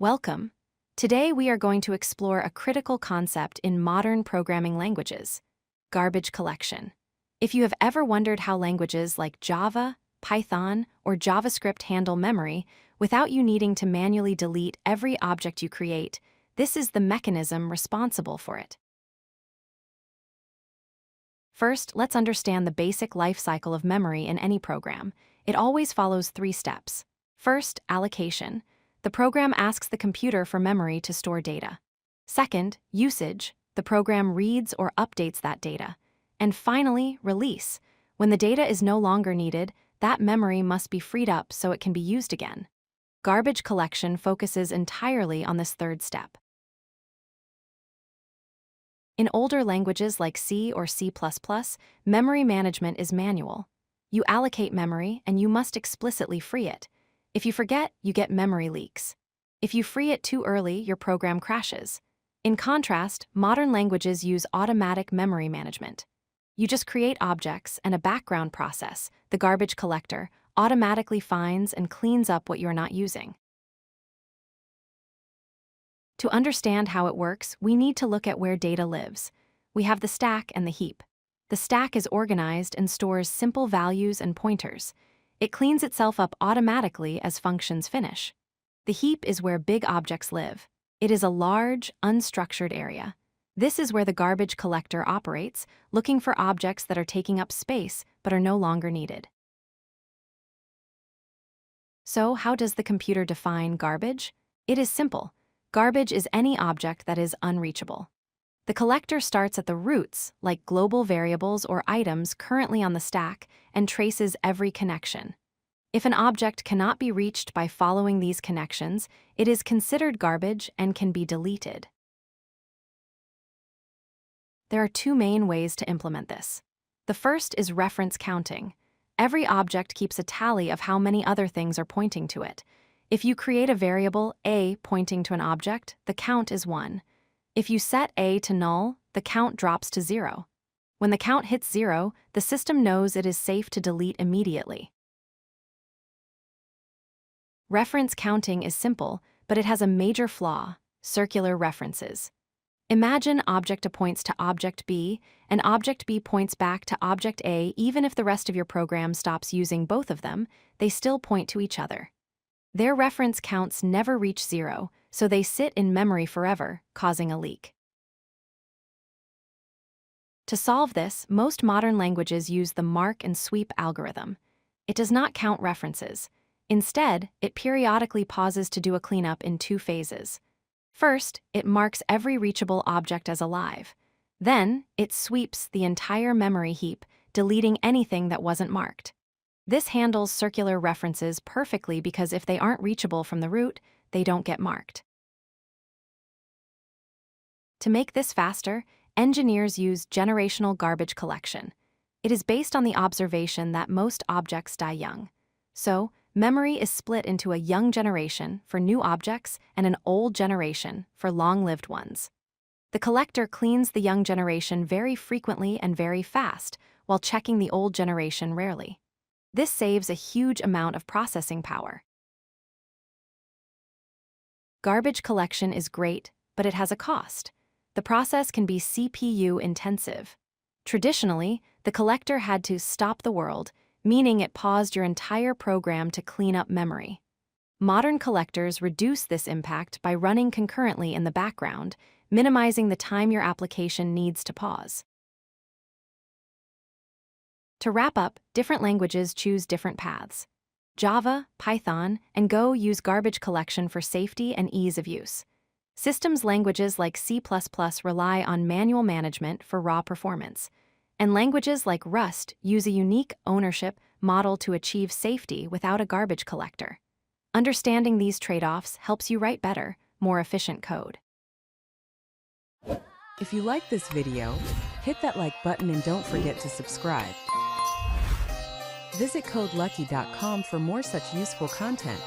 Welcome. Today we are going to explore a critical concept in modern programming languages: garbage collection. If you have ever wondered how languages like Java, Python, or JavaScript handle memory without you needing to manually delete every object you create, this is the mechanism responsible for it. First, let's understand the basic life cycle of memory in any program. It always follows 3 steps. First, allocation. The program asks the computer for memory to store data. Second, usage. The program reads or updates that data. And finally, release. When the data is no longer needed, that memory must be freed up so it can be used again. Garbage collection focuses entirely on this third step. In older languages like C or C++, memory management is manual. You allocate memory and you must explicitly free it. If you forget, you get memory leaks. If you free it too early, your program crashes. In contrast, modern languages use automatic memory management. You just create objects and a background process, the garbage collector, automatically finds and cleans up what you're not using. To understand how it works, we need to look at where data lives. We have the stack and the heap. The stack is organized and stores simple values and pointers. It cleans itself up automatically as functions finish. The heap is where big objects live. It is a large, unstructured area. This is where the garbage collector operates, looking for objects that are taking up space but are no longer needed. So, how does the computer define garbage? It is simple. Garbage is any object that is unreachable. The collector starts at the roots, like global variables or items currently on the stack, and traces every connection. If an object cannot be reached by following these connections, it is considered garbage and can be deleted. There are 2 main ways to implement this. The first is reference counting. Every object keeps a tally of how many other things are pointing to it. If you create a variable a pointing to an object, the count is 1. If you set a to null, the count drops to 0. When the count hits 0, the system knows it is safe to delete immediately. Reference counting is simple, but it has a major flaw: circular references. Imagine object A points to object B, and object B points back to object A. Even if the rest of your program stops using both of them, they still point to each other. Their reference counts never reach 0, so they sit in memory forever, causing a leak. To solve this, most modern languages use the mark and sweep algorithm. It does not count references. Instead, it periodically pauses to do a cleanup in 2 phases. First, it marks every reachable object as alive. Then, it sweeps the entire memory heap, deleting anything that wasn't marked. This handles circular references perfectly because if they aren't reachable from the root, they don't get marked. To make this faster, engineers use generational garbage collection. It is based on the observation that most objects die young. So, memory is split into a young generation for new objects and an old generation for long-lived ones. The collector cleans the young generation very frequently and very fast, while checking the old generation rarely. This saves a huge amount of processing power. Garbage collection is great, but it has a cost. The process can be CPU intensive. Traditionally, the collector had to stop the world, meaning it paused your entire program to clean up memory. Modern collectors reduce this impact by running concurrently in the background, minimizing the time your application needs to pause. To wrap up, different languages choose different paths. Java, Python, and Go use garbage collection for safety and ease of use. Systems languages like C++ rely on manual management for raw performance. And languages like Rust use a unique ownership model to achieve safety without a garbage collector. Understanding these trade-offs helps you write better, more efficient code. If you like this video, hit that like button and don't forget to subscribe. Visit codelucky.com for more such useful content.